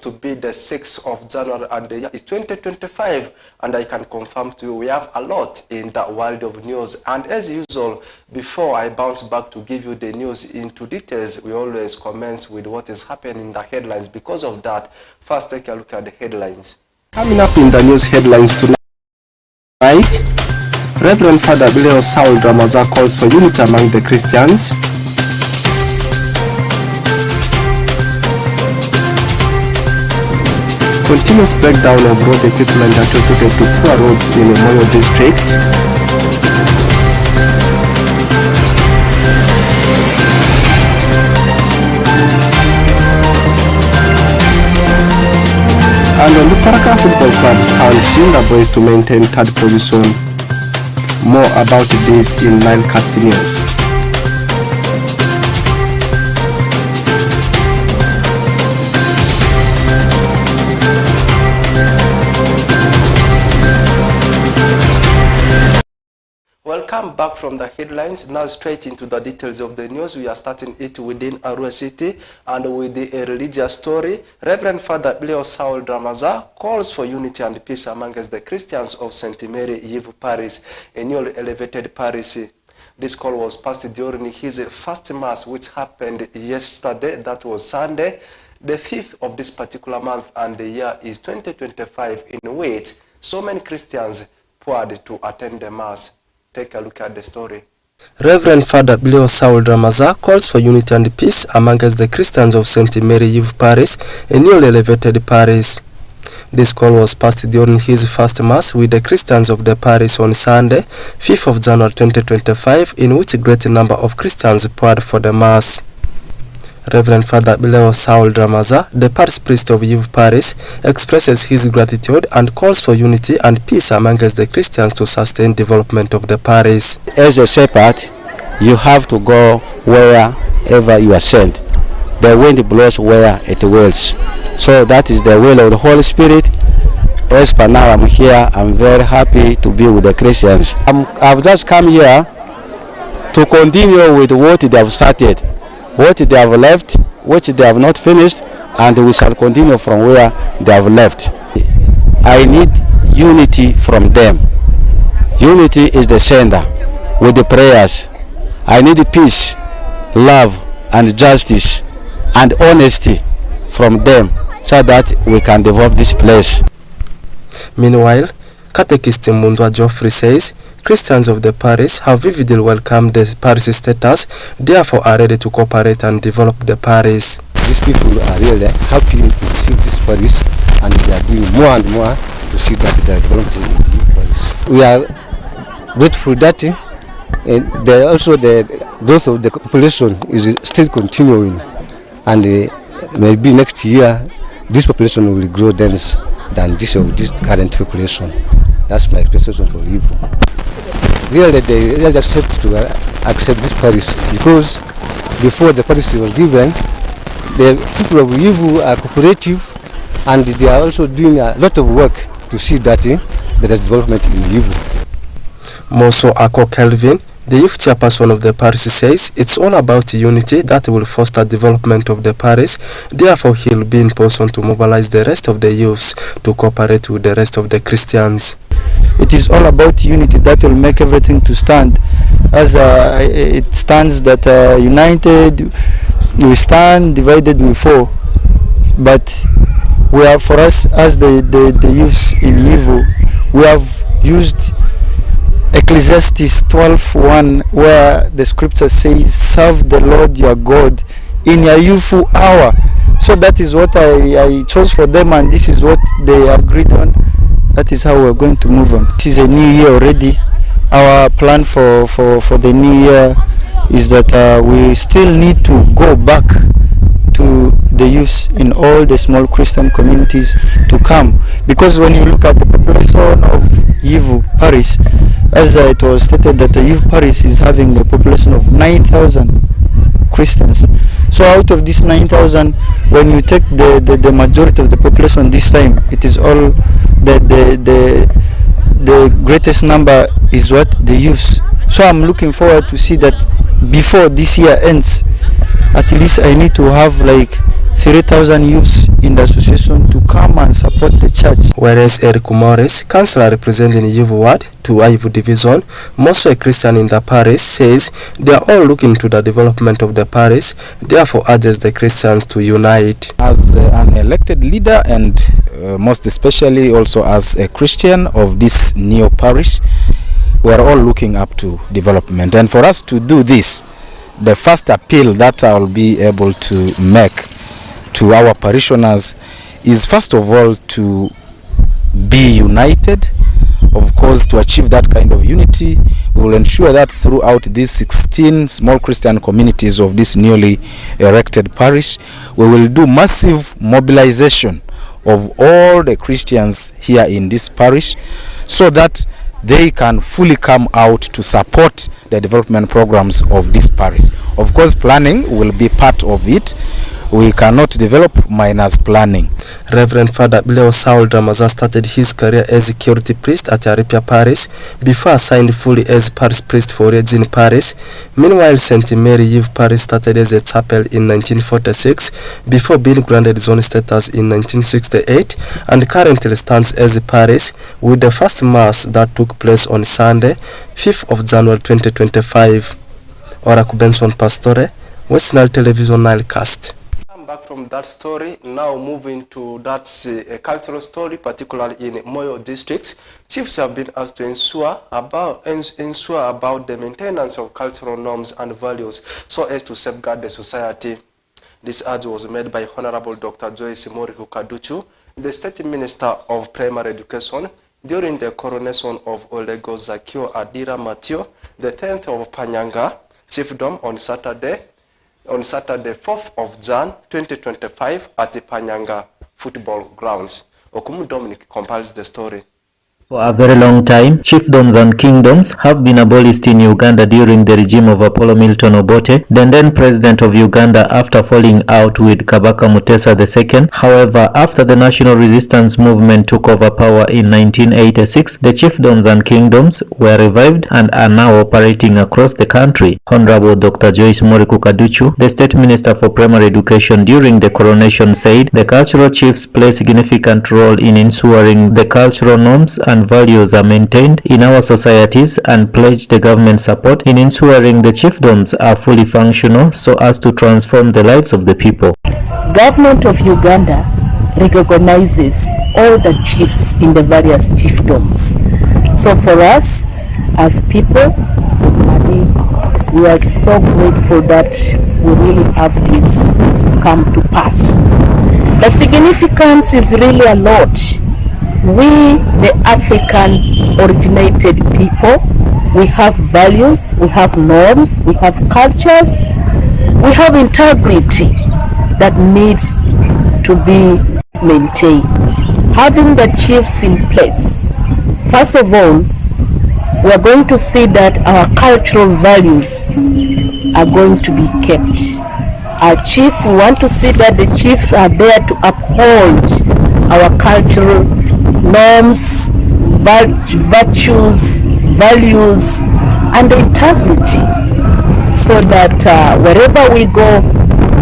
to be the 6th of January and the year is 2025, and I can confirm to you we have a lot in the world of news. And as usual, before I bounce back to give you the news into details, we always commence with what is happening in the headlines. Because of that, first take a look at the headlines. Coming up in the news headlines tonight, Reverend Father Bileo Saul Dramaza calls for unity among the Christians. Continuous breakdown of road equipment attributed to poor roads in Moyo district. And on the Paraka Football Club stands Chinda Boys to maintain third position. More about this in Nile News. Welcome back from the headlines. Now straight into the details of the news. We are starting it within Arua City and with the religious story. Reverend Father Bileo Saul Dramaza calls for unity and peace amongst the Christians of St. Mary Yivu Parish, a newly elevated parish. This call was passed during his first mass, which happened yesterday. That was Sunday, the 5th of this particular month, and the year is 2025, in which so many Christians poured to attend the mass. Take a look at the story. Reverend Father Bileo Saul Dramaza calls for unity and peace amongst the Christians of St. Mary Yivu Parish, a newly elevated parish. This call was passed during his first mass with the Christians of the parish on Sunday, 5th of January 2025, in which a great number of Christians poured for the mass. Reverend Father Bileo Saul Dramaza, the parish priest of Yivu Parish, expresses his gratitude and calls for unity and peace amongst the Christians to sustain development of the parish. As a shepherd, you have to go wherever you are sent. The wind blows where it wills. So that is the will of the Holy Spirit. As per now I'm here, I'm very happy to be with the Christians. I've just come here to continue with what they have started. What they have left, which they have not finished, and we shall continue from where they have left. I need unity from them. Unity is the sender with the prayers. I need peace, love, and justice, and honesty from them so that we can develop this place. Meanwhile, Catechist Mundwa Geoffrey says, Christians of the parish have vividly welcomed the parish status, therefore are ready to cooperate and develop the parish. These people are really happy to receive this parish, and they are doing more and more to see that they are developing the parish. We are grateful that also the growth of the population is still continuing, and maybe next year this population will grow dense than this of this current population. That's my expectation for Yivu. Really, they really accept this parish, because before the parish was given, the people of Yivu are cooperative, and they are also doing a lot of work to see that there is development in Yivu. Moso Ako Kelvin, the youth chairperson of the parish, says it's all about unity that will foster development of the parish. Therefore, he'll be in person to mobilize the rest of the youths to cooperate with the rest of the Christians. It is all about unity that will make everything to stand. As it stands that united we stand, divided we fall. But we are, for us as the youths in Yivu, we have used Ecclesiastes 12:1, where the scripture says, serve the Lord your God in your youthful hour. So that is what I chose for them, and this is what they agreed on. That is how we're going to move on. This is a new year already. Our plan for the new year is that we still need to go back to the youths in all the small Christian communities to come. Because when you look at the population of Yivu Parish, as it was stated that the Yivu Parish is having a population of 9,000 Christians. So out of this 9,000, when you take the majority of the population this time, it is all the greatest number is what? The youths. So I'm looking forward to see that before this year ends, at least I need to have like 3,000 youths in the association to come and support the church. Whereas Eric Morris, councillor representing Yivu Ward to Yivu Division, also a Christian in the parish, says they are all looking to the development of the parish, therefore urges the Christians to unite. As an elected leader and most especially also as a Christian of this new parish, we are all looking up to development. And for us to do this, the first appeal that I will be able to make to our parishioners is first of all to be united. Of course, to achieve that kind of unity, we will ensure that throughout these 16 small Christian communities of this newly erected parish, we will do massive mobilization of all the Christians here in this parish so that they can fully come out to support the development programs of this parish. Of course, planning will be part of it. We cannot develop minus planning. Reverend Father Leo Saul Dramaza started his career as security priest at Aripia Parish before assigned fully as parish priest for Regin Parish. Meanwhile, St. Mary Eve Parish started as a chapel in 1946 before being granted zone status in 1968 and currently stands as a parish with the first mass that took place on Sunday, 5th of January 2025. Oraku Benson Pastore, West Nile Television Nilecast. Back from that story, now moving to that cultural story, particularly in Moyo district. Chiefs have been asked to ensure about the maintenance of cultural norms and values so as to safeguard the society. This urge was made by Honorable Dr. Joyce Moriku Kaduchu, the State Minister of Primary Education, during the coronation of Olego Zakio Adira Matio, the 10th of Panyanga Chiefdom on Saturday, 4th of Jan 2025 at the Panyanga football grounds. Okumu Dominic compiles the story. For a very long time, chiefdoms and kingdoms have been abolished in Uganda during the regime of Apollo Milton Obote, the then president of Uganda, after falling out with Kabaka Mutesa II. However, after the national resistance movement took over power in 1986, the chiefdoms and kingdoms were revived and are now operating across the country. Honorable Dr. Joyce Moriku Kaduchu, the State Minister for Primary Education during the coronation, said the cultural chiefs play a significant role in ensuring the cultural norms and values are maintained in our societies and pledged the government support in ensuring the chiefdoms are fully functional so as to transform the lives of the people. Government of Uganda recognizes all the chiefs in the various chiefdoms. So for us as people, we are so grateful that we really have this come to pass. The significance is really a lot. We, the African originated people, we have values, we have norms, we have cultures, we have integrity that needs to be maintained. Having the chiefs in place, first of all, we are going to see that our cultural values are going to be kept. Our chief, we want to see that the chiefs are there to uphold our cultural norms, virtues, values, and integrity, so that wherever we go,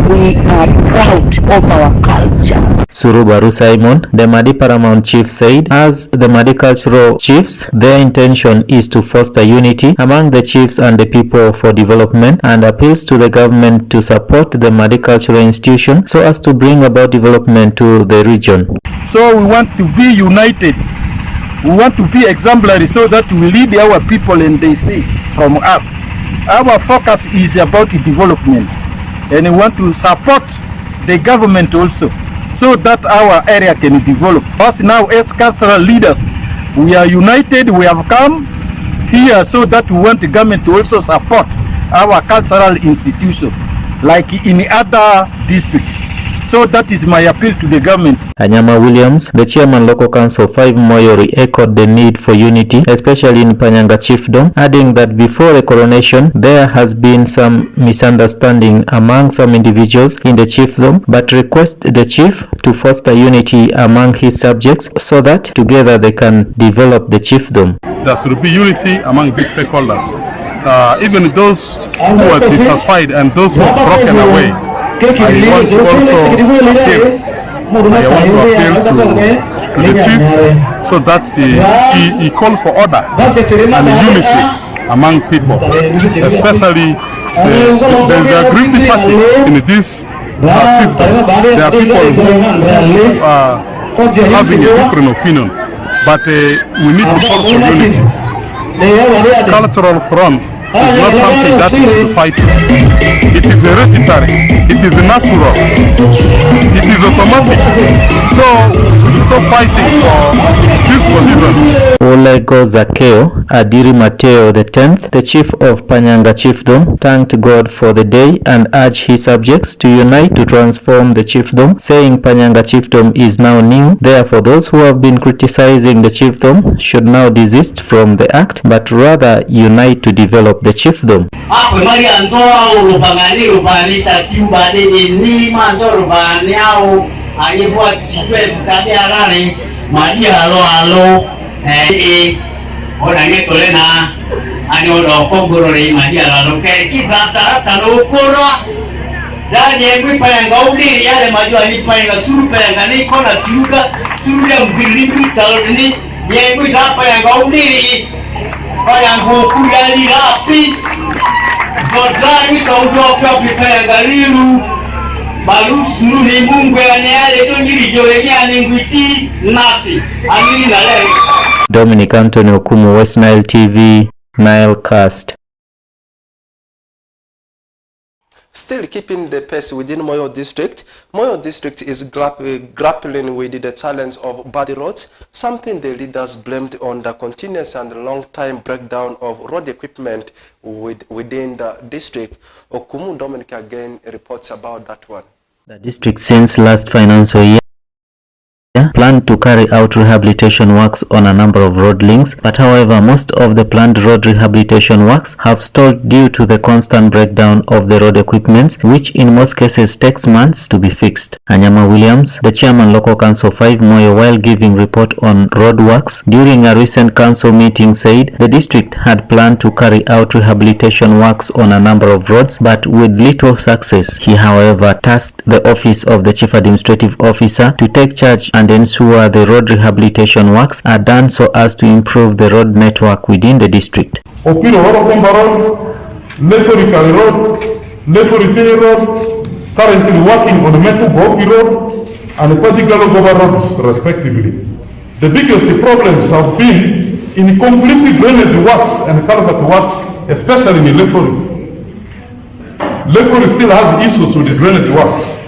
we are proud of our culture. Surubaru Simon, the Madi Paramount Chief, said as the Madi cultural chiefs, their intention is to foster unity among the chiefs and the people for development, and appeals to the government to support the Madi cultural institution so as to bring about development to the region. So we want to be united. We want to be exemplary so that we lead our people and they see from us. Our focus is about development, and we want to support the government also so that our area can develop. Us now as cultural leaders, we are united. We have come here so that we want the government to also support our cultural institution like in other districts. So that is my appeal to the government. Anyama Williams, the chairman local council 5 Moyori, echoed the need for unity, especially in Panyanga chiefdom, adding that before the coronation, there has been some misunderstanding among some individuals in the chiefdom, but request the chief to foster unity among his subjects so that together they can develop the chiefdom. There should be unity among these stakeholders. even those who are dissatisfied and those who are broken away, I want to also appeal to the chief so that he calls for order and unity among people, especially the Green Party in this chiefdom. There are people who are having a different opinion, but we need to call for unity. Cultural front is not something that is to fight. It is hereditary, it is natural, it is automatic. So we stop fighting for this position. Olego Zakeo Adiri Mateo X, the chief of Panyanga Chiefdom, thanked God for the day and urged his subjects to unite to transform the chiefdom, saying Panyanga Chiefdom is now new. Therefore, those who have been criticizing the chiefdom should now desist from the act, but rather unite to develop the chiefdom. Dominic Anthony Okumu, West Nile TV, Nile Cast. Still keeping the pace within Moyo District, Moyo District is grappling with the challenge of bad roads, something the leaders blamed on the continuous and long-time breakdown of road equipment within the district. Okumu Dominic again reports about that one. The district since last financial year planned to carry out rehabilitation works on a number of road links, but however most of the planned road rehabilitation works have stalled due to the constant breakdown of the road equipment, which in most cases takes months to be fixed. Anyama Williams, the chairman Local Council 5 Moyo, while giving report on road works during a recent council meeting, said the district had planned to carry out rehabilitation works on a number of roads but with little success. He however tasked the office of the chief administrative officer to take charge and ensure the road rehabilitation works are done so as to improve the road network within the district. Opiro Road, Leforikari Road, Leforitini Road, currently working on Metu Gopi Road and Padigalo Goba roads respectively. The biggest problems have been in completely drainage works and culvert works, especially in Lefori. Lefori still has issues with the drainage works.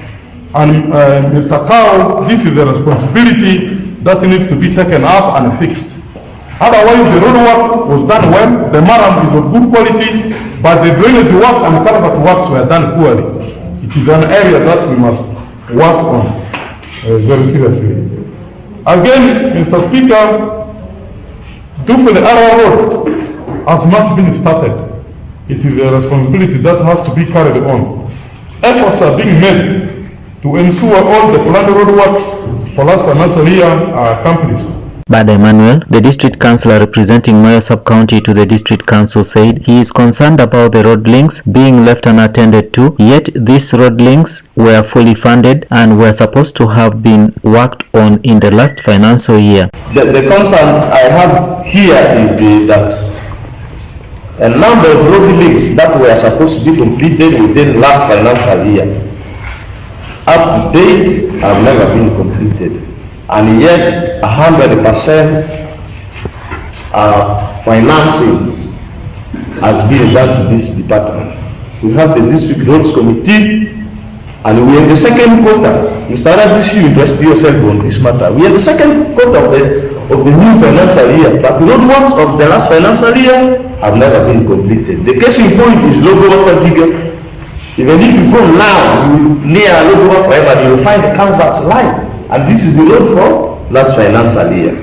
And Mr. Cow, this is a responsibility that needs to be taken up and fixed. Otherwise, the road work was done well, the maram is of good quality, but the drainage work and culvert works were done poorly. It is an area that we must work on very seriously. Again, Mr. Speaker, Dufel Ara Road has not been started. It is a responsibility that has to be carried on. Efforts are being made to ensure all the planned road works for last financial year are accomplished. Bada Emmanuel, the district councillor representing Moyo sub-county to the district council, said he is concerned about the road links being left unattended to, yet these road links were fully funded and were supposed to have been worked on in the last financial year. The concern I have here is that a number of road links that were supposed to be completed within last financial year up to date have never been completed, and yet 100% financing has been done to this department. We have the district roads committee, and we are in the second quarter. We started this year, invest yourself on this matter. We are the second quarter of the new financial year, but the road works of the last financial year have never been completed. The case in point is Logo Water Digger. Even if you go now, near Logo forever, you will find the culverts live. And this is the road for last financial year.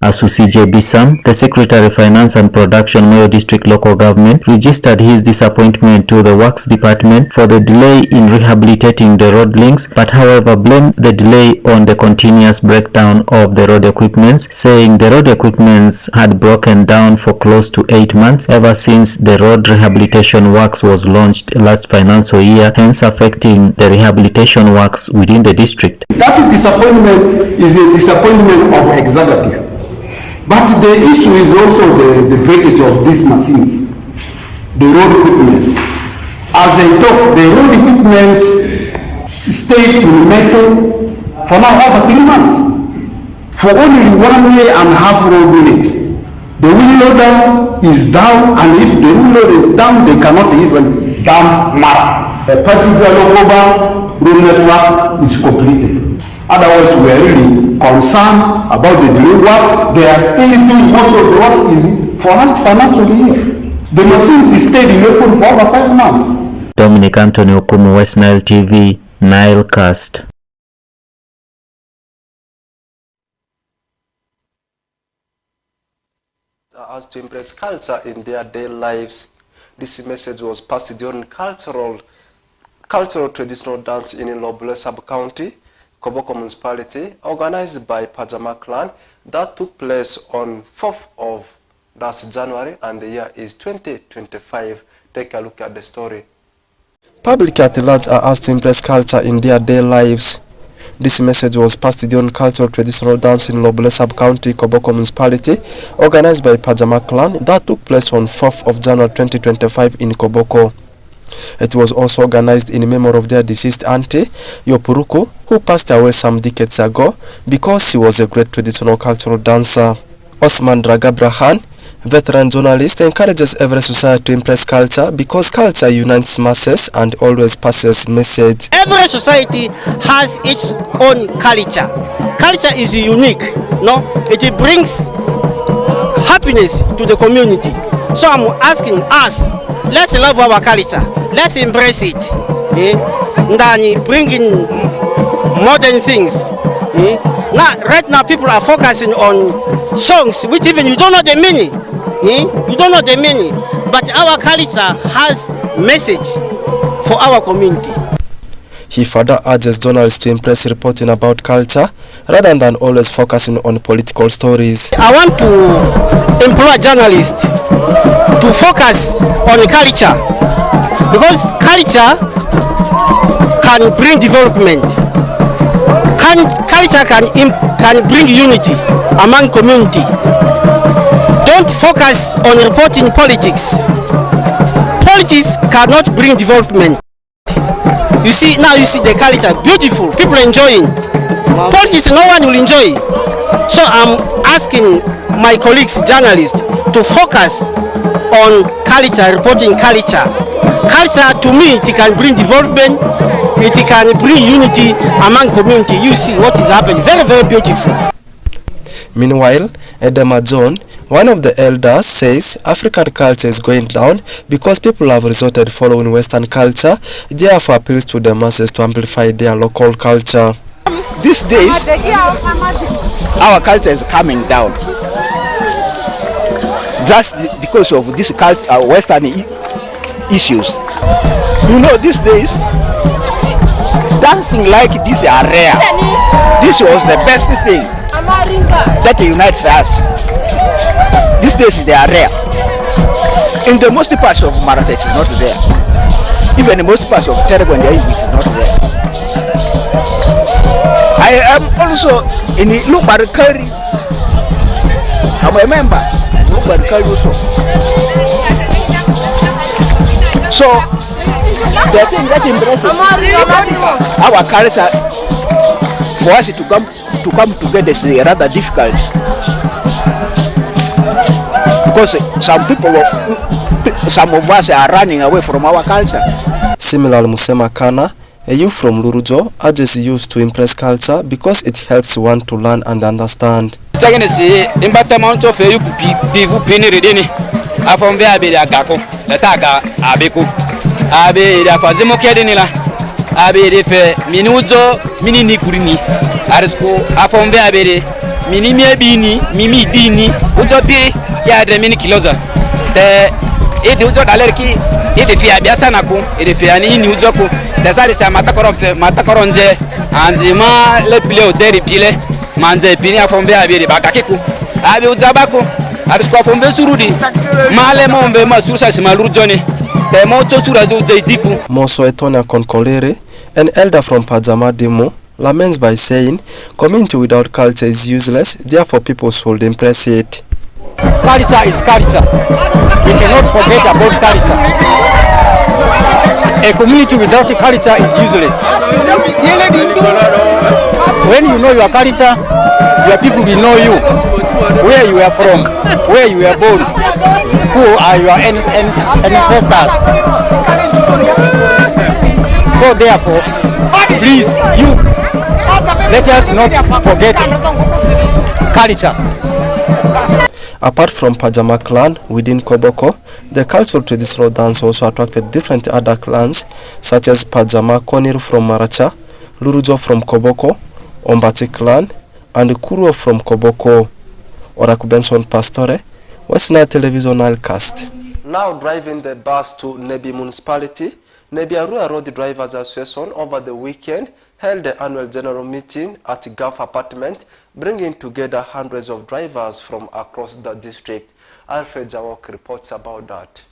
Asusije Bisam, the Secretary of Finance and Production, Moyo District Local Government, registered his disappointment to the Works Department for the delay in rehabilitating the road links, but however blamed the delay on the continuous breakdown of the road equipments, saying the road equipments had broken down for close to 8 months ever since the road rehabilitation works was launched last financial year, hence affecting the rehabilitation works within the district. That disappointment is a disappointment of executive. But the issue is also the breakage of these machines, the road equipment. As I talk, the road equipment stayed in metal for now over 3 months. For only 1 year and a half road units. The wheel loader is down, and if the wheel loader is down, they cannot even dump matter. A particular local road network is completed. Otherwise, we are really concerned about the delay work. They are still doing most of the work is for last financial year. The machines stayed in the for over 5 months. Dominic Anthony Okumu, West Nile TV, Nile Cast. As to embrace culture in their daily lives. This message was passed during cultural traditional dance in Lobule Sub-County, Koboko Municipality, organized by Pajama Clan, that took place on 4th of last January, and the year is 2025. Take a look at the story. Public at large are asked to embrace culture in their daily lives. This message was passed during cultural traditional dance in Lobule Sub-County, Koboko Municipality, organized by Pajama Clan, that took place on 4th of January 2025 in Koboko. It was also organized in memory of their deceased auntie, Yopuruku, who passed away some decades ago because she was a great traditional cultural dancer. Osman Dragabrahan, veteran journalist, encourages every society to embrace culture because culture unites masses and always passes message. Every society has its own culture. Culture is unique, no? It brings happiness to the community. So I'm asking us, let's love our culture. Let's embrace it. Ndani bringing modern things. Right now people are focusing on songs which even you don't know the meaning. You don't know the meaning. But our culture has message for our community. He further urges journalists to embrace reporting about culture rather than always focusing on political stories. I want to employ journalists to focus on culture, because culture can bring development. Culture can bring unity among community. Don't focus on reporting politics. Politics cannot bring development. You see, now you see the culture, beautiful, people enjoying. Politics, no one will enjoy. So I'm asking my colleagues, journalists, to focus on culture, reporting culture. Culture, to me, it can bring development, it can bring unity among community. You see what is happening, very, very beautiful. Meanwhile, Edema John, one of the elders, says African culture is going down because people have resorted following Western culture, therefore appeals to the masses to amplify their local culture. These days, our culture is coming down just because of this Western issues. You know, these days, dancing like this are rare. This was the best thing that unites us. These days they are rare. In the most parts of Marathi it's not there. Even in most parts of Terego and it's not there. I am also in Lubarikari. I'm a member of Lubarikari also. So the thing that embraces our culture, for us to come together is rather difficult. Because some of us are running away from our culture. Similarly, Musema Kana, a youth from Lurujo, urges youth to embrace culture because it helps one to learn and understand. minimie bini mimi dini ujo bi ya de mini kiloza te ede ujo daler ki ede fia biasa naku ede fia ni ujo ku te sare sa matakoro nje anzima le pile o deri pile manze pini afombe abiri bakakiku abi ujabaku arisko afombe surudi male mombe masusa simalurjoni te moto sura zo jaidiku Moso Etonia Konkolere, an elder from Pajama Demo, laments by saying, community without culture is useless, therefore people should embrace it. Culture is culture. We cannot forget about culture. A community without a culture is useless. When you know your culture, your people will know you, where you are from, where you were born, who are your ancestors. So therefore, please, youth, let us not forget culture. Apart from Pajama clan within Koboko, the cultural traditional dance also attracted different other clans such as Pajama Konir from Maracha, Lurujo from Koboko, Ombati clan, and Kuruo from Koboko. Oraku Benson Pastore, West Nile Television Nile Cast. Now driving the bus to Nebi Municipality, Nebi Arua Road Drivers Association over the weekend held the annual general meeting at Gulf Apartment, bringing together hundreds of drivers from across the district. Alfred Jawok reports about that.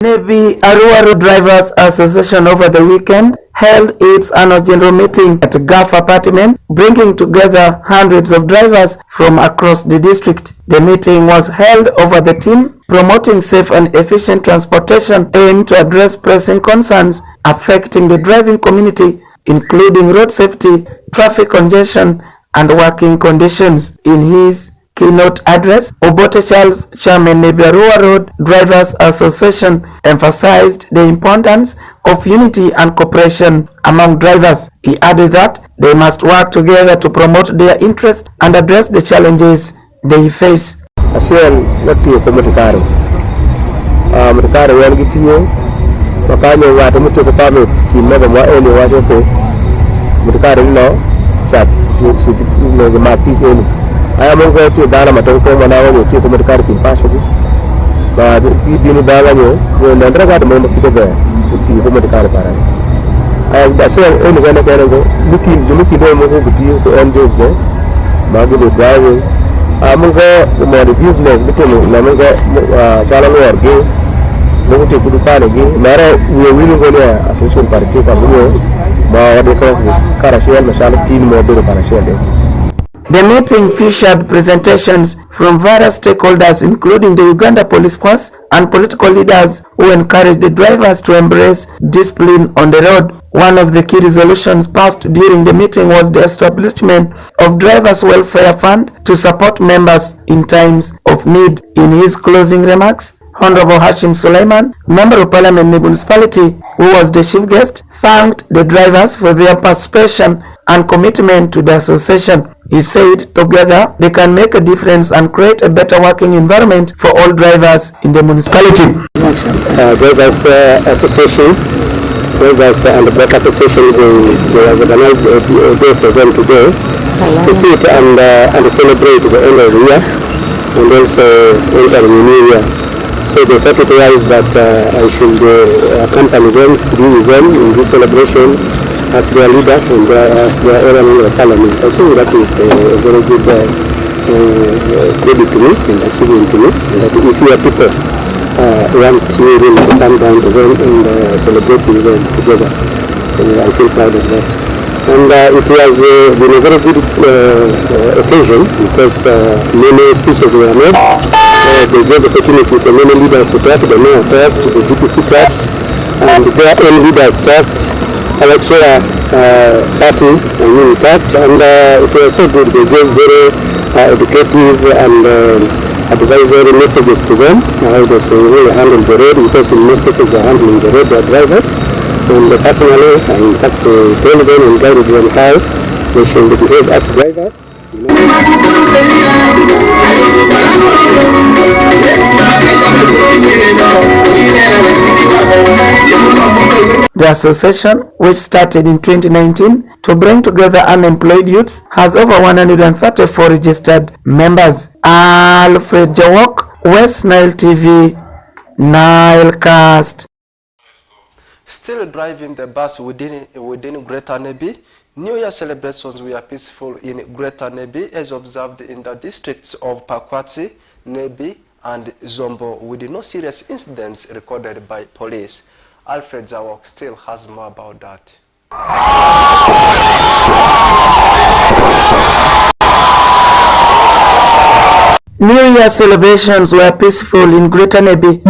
Nebi Arua Road Drivers Association over the weekend held its annual general meeting at Gulf Apartment, bringing together hundreds of drivers from across the district. The meeting was held over the theme promoting safe and efficient transportation aimed to address pressing concerns affecting the driving community, including road safety, traffic congestion, and working conditions. In his keynote address, Obote Charles, Chairman Nebi Arua Road Drivers Association, emphasized the importance of unity and cooperation among drivers. He added that they must work together to promote their interests and address the challenges they face. I am going to Dana Matonko when I was to the car in Passover. But you know, when the other moment to the car. I have the same only when I go looking to NGOs there. Maggie driving. I'm going to more business between Namaga, Channel or Gay. Look to the car again. Mara, we are really going to assist with party of the Karashel, Mashal team more to Karashel. The meeting featured presentations from various stakeholders, including the Uganda Police Force and political leaders who encouraged the drivers to embrace discipline on the road. One of the key resolutions passed during the meeting was the establishment of Drivers' Welfare Fund to support members in times of need. In his closing remarks, Honorable Hashim Suleiman, Member of Parliament Municipality, who was the chief guest, thanked the drivers for their participation and commitment to the association. He said together they can make a difference and create a better working environment for all drivers in the municipality. Drivers Association, Drivers and the Black Association, they have organized a day for them today to sit and celebrate the end of the year and also enter the new year. So they thought it wise that I should accompany them to be with them in this celebration as their leader and as their area parliament. I think that is a very good credit to me and achievement to me. That if your people want to really come down to them and celebrate with them together, I feel proud of that. And it has been a very good occasion because many speeches were made. They gave opportunity for many leaders to talk, the mayor talked, the DPC talked, and their own leaders talked. Our chair party and we talked, and it was so good. They gave very educative and advisory messages to them, how they should really handle the road, because in most cases they are handling the road, they are drivers. And personally, I in fact told them and guided them how they should behave as drivers. The association, which started in 2019 to bring together unemployed youths, has over 134 registered members. Alfred Jawok, West Nile TV, Nilecast. Still driving the bus within Greater Nebi, New Year celebrations were peaceful in Greater Nebi as observed in the districts of Pakwati, Nebi, and Zombo, with no serious incidents recorded by police. Alfred Jawok still has more about that. New Year celebrations were peaceful in Greater Nebi,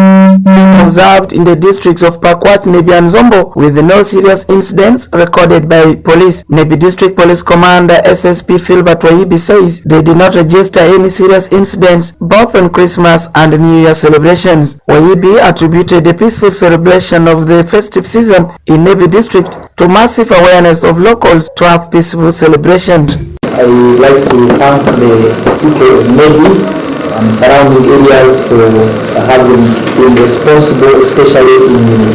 observed in the districts of Pakwat, Nebi and Zombo, with no serious incidents recorded by police. Nebi District Police Commander SSP Philbert Wahibi says they did not register any serious incidents both on Christmas and New Year celebrations. Wahibi attributed the peaceful celebration of the festive season in Nebi District to massive awareness of locals to have peaceful celebrations. I would like to thank the people of Nebi and surrounding areas for having been responsible, especially in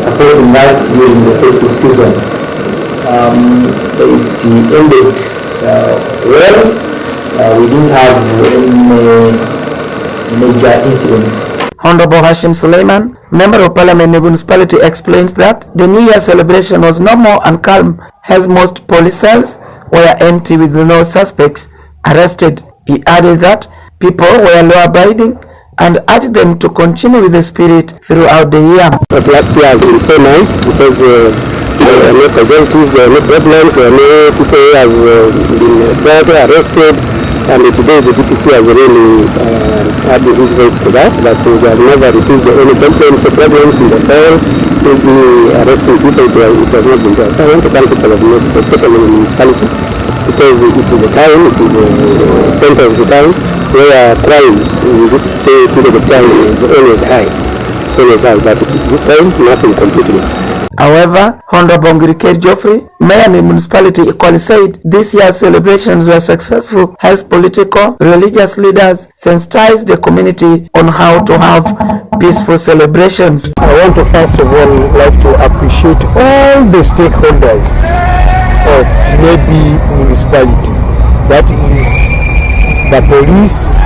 supporting us during the festive season. It ended well. We didn't have any major incidents. Honorable Hashim Suleiman, Member of Parliament Municipality, explains that the New Year celebration was normal and calm, as most police cells were empty with no suspects arrested. He added that people were law-abiding and urged them to continue with the spirit throughout the year. But last year has been so nice because there were no casualties, there were no problems, there were no people who have been tried, arrested, and today the DPC has really had the response to that, but we have never received any complaints or problems in the cell, maybe arresting people, it has not been there. So I want to thank people of North, especially in the municipality, because it is a town, it is a center of the town, where crimes in this period of time is always high. It's always high, but this time nothing completely. However, Honorable Ngirike Geoffrey, Mayor of the municipality, equally said this year's celebrations were successful as political, religious leaders sensitized the community on how to have peaceful celebrations. I want to first of all like to appreciate all the stakeholders of Nebi municipality. That is the police,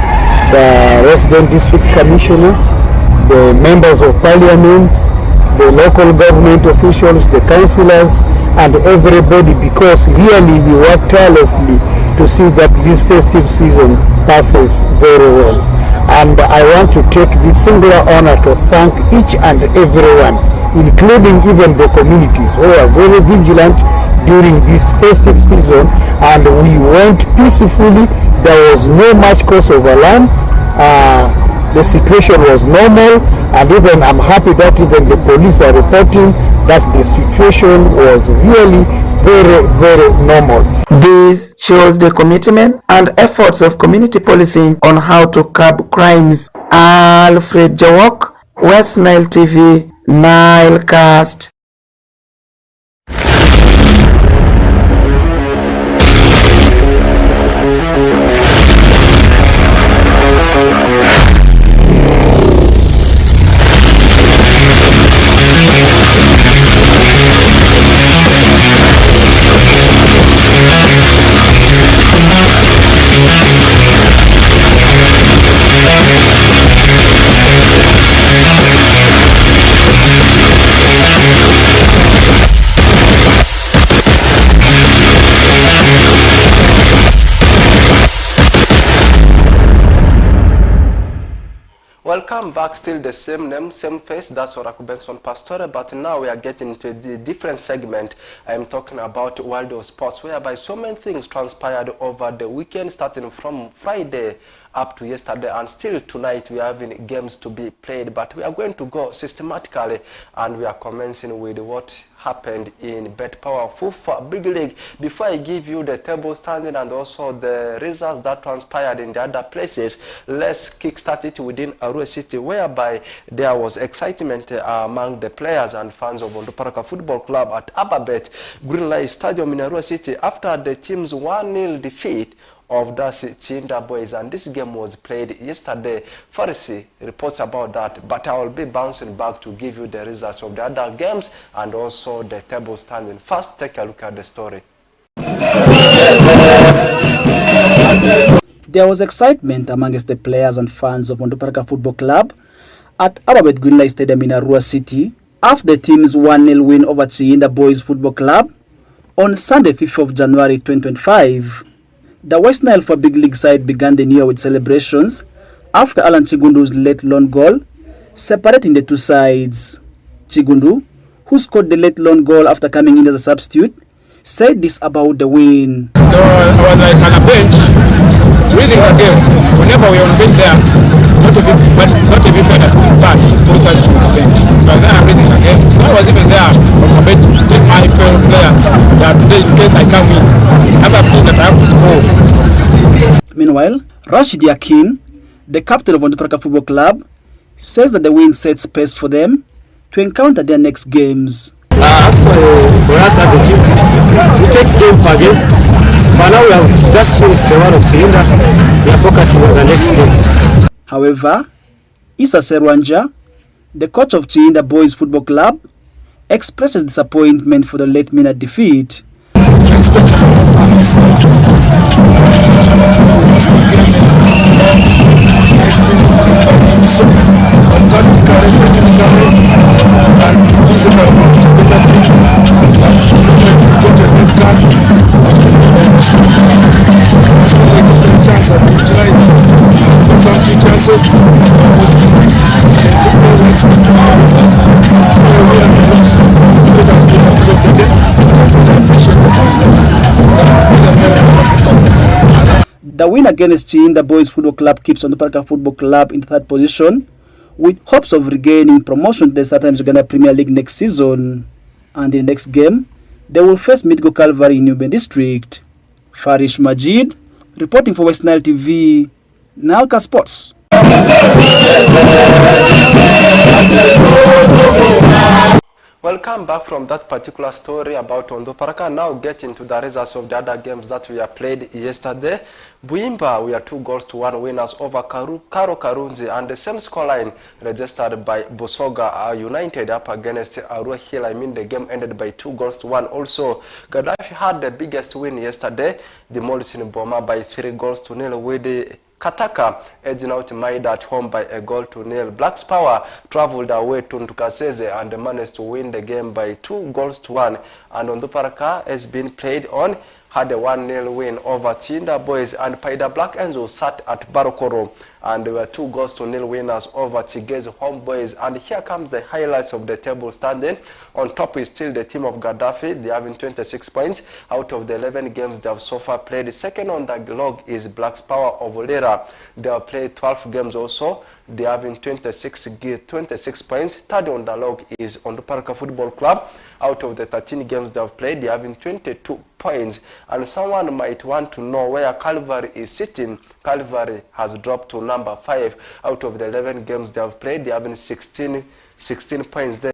the resident district commissioner, the members of parliament, the local government officials, the councillors, and everybody, because really we work tirelessly to see that this festive season passes very well. And I want to take this singular honor to thank each and everyone, including even the communities who are very vigilant during this festive season, and we went peacefully. There was no much cause of alarm. The situation was normal, and even I'm happy that even the police are reporting that the situation was really very, very normal. This shows the commitment and efforts of community policing on how to curb crimes. Alfred Jawok, West Nile TV, Nilecast. Welcome back, still the same name, same face, that's Oracle Benson Pastore, but now we are getting into the different segment. I am talking about world of sports, whereby so many things transpired over the weekend, starting from Friday up to yesterday, and still tonight we are having games to be played, but we are going to go systematically, and we are commencing with what happened in Bet Power FUFA Big League. Before I give you the table standing and also the results that transpired in the other places, let's kickstart it within Arua City, whereby there was excitement among the players and fans of Onduparaka Football Club at Ababet Greenlight Stadium in Arua City after the team's 1-0 defeat of Darcy Chinda Boys, and this game was played yesterday. Pharisee reports about that, but I will be bouncing back to give you the results of the other games and also the table standing. First, take a look at the story. There was excitement amongst the players and fans of Onduparaka Football Club at Ababet Greenlight Stadium in Arua City after the team's 1-0 win over Chinda Boys Football Club on Sunday, 5th of January 2025. The West Nile for Big League side began the new year with celebrations after Alan Chigundu's late lone goal, separating the two sides. Chigundu, who scored the late lone goal after coming in as a substitute, said this about the win. So I was like on a bench, reading the game. Whenever we were on bench there, not a big player who is bad, both sides from the bench. So then I'm reading the game. So I was even there on the bench to take my favorite players that today in case I come in, I have a feeling that I have to score. Meanwhile, Rashid Yakin, the captain of Onduparaka Football Club, says that the win sets pace for them to encounter their next games. Actually, for us as a team, we take game per game, but now we have just finished the one of Chinda. We are focusing on the next game. However, Issa Serwanja, the coach of Chinda Boys Football Club, expresses disappointment for the late-minute defeat. Tactically, technically, and physically to better team. But the moment we got a red card, that's when we lost. That's when they got the chance and utilize it. There's some few chances, almost in football we expect to win results. So we win and we lose. So it has been the end of the day. But I really appreciate the boys that really very wonderful performance. The win against Chinda Boys Football Club keeps Onduparaka Football Club in third position, with hopes of regaining promotion to the Southern Uganda Premier League next season. And in the next game, they will face Midgo Calvary in Nubian District. Farish Majid, reporting for West Nile TV, Nalka Sports. Welcome back from that particular story about Onduparaka. Now get into the results of the other games that we have played yesterday. Buimba, we are 2-1 winners over Karo Karunzi, and the same scoreline registered by Busoga United up against Arua Hill. The game ended by 2-1. Also, Gaddafi had the biggest win yesterday, demolishing Boma by 3-0 with the Kataka edging out Maida at home by 1-0. Blacks Power traveled away to Ntukaseze and managed to win the game by 2-1. And Onduparaka has been played on, had a 1-0 win over Chinda Boys, and Paida Black Angels sat at Barokoro and they were 2-0 winners over Tigezi Homeboys. And here comes the highlights of the table standing. On top is still the team of Gaddafi. They are having 26 points out of the 11 games they have so far played. Second on the log is Blacks Power of Olera. They have played 12 games also. They are having 26 points. Third on the log is Onduparaka Football Club. Out of the 13 games they have played, they are having 22 points. And someone might want to know where Calvary is sitting. Calvary has dropped to number 5. Out of the 11 games they have played, they are having 16 points there.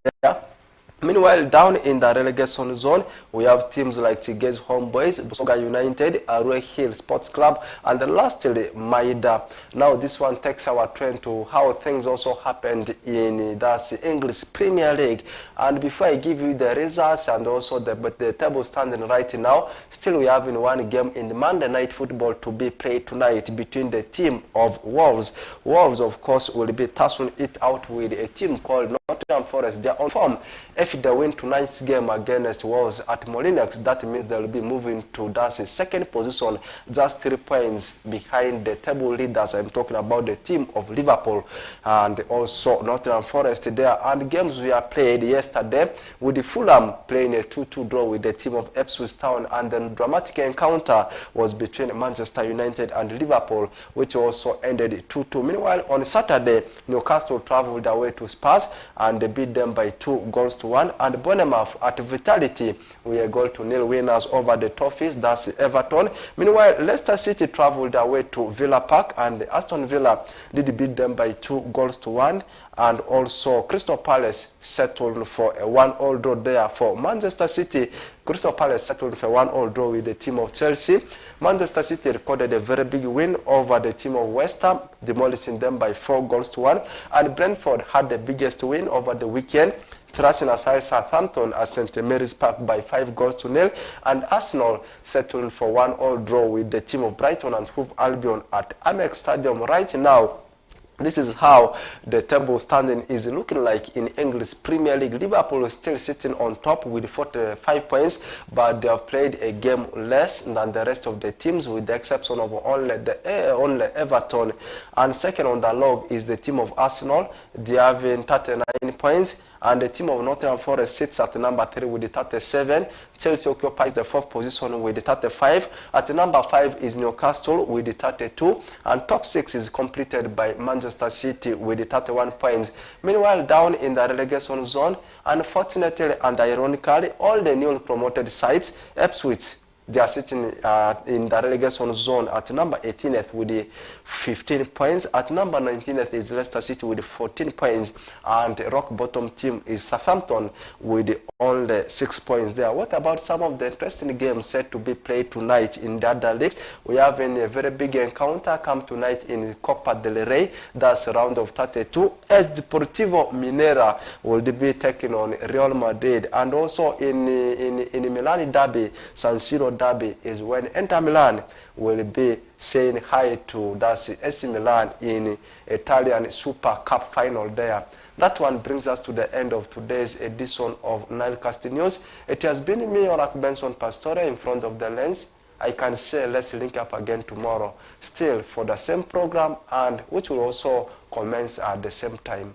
Meanwhile, down in the relegation zone, we have teams like Tigezi Homeboys, Busoga United, Arua Hill Sports Club, and lastly, Maida. Now, this one takes our trend to how things also happened in the English Premier League. And before I give you the results and also the table standing right now, still we have in one game in the Monday Night Football to be played tonight between the team of Wolves. Wolves, of course, will be tussling it out with a team called Nottingham Forest. They are on form. If they win tonight's game against Wolves at Molinex, that means they will be moving to Darcy's second position, just 3 points behind the table leaders. I'm talking about the team of Liverpool and also Nottingham Forest there. And games we have played yesterday with the Fulham playing a 2-2 draw with the team of Ipswich Town, and then dramatic encounter was between Manchester United and Liverpool, which also ended 2-2. Meanwhile, on Saturday, Newcastle traveled away to Spurs and they beat them by 2-1. And Bournemouth at Vitality, we are 0-0 winners over the Toffees, that's Everton. Meanwhile, Leicester City traveled away to Villa Park and Aston Villa did beat them by 2-1. And also Crystal Palace settled for a 1-1 draw there for Manchester City. Crystal Palace settled for a 1-1 draw with the team of Chelsea. Manchester City recorded a very big win over the team of West Ham, demolishing them by 4-1, and Brentford had the biggest win over the weekend, thrashing aside Southampton at St Mary's Park by 5-0, and Arsenal settled for 1-1 draw with the team of Brighton and Hove Albion at Amex Stadium. Right now, this is how the table standing is looking like in English Premier League. Liverpool is still sitting on top with 45 points, but they have played a game less than the rest of the teams, with the exception of only Everton. And second on the log is the team of Arsenal. They have 39 points, and the team of Nottingham Forest sits at number 3 with 37. Chelsea occupies the 4th position with 35. At number 5 is Newcastle with 32, and top 6 is completed by Manchester City with 31 points. Meanwhile, down in the relegation zone, unfortunately and ironically, all the newly promoted sides, Ipswich, they are sitting in the relegation zone at number 18th with 15 points. At number 19th is Leicester City with 14 points. And the rock bottom team is Southampton with only 6 points there. What about some of the interesting games set to be played tonight in the other leagues? We have a very big encounter come tonight in Copa del Rey. That's round of 32. as Deportivo Minera will be taking on Real Madrid. And also in Milan derby, San Siro derby, is when Inter Milan will be saying hi to AC Milan in Italian Super Cup final there. That one brings us to the end of today's edition of Nilecast News. It has been me, Orak Benson Pastore, in front of the lens. I can say let's link up again tomorrow, still for the same program, and which will also commence at the same time.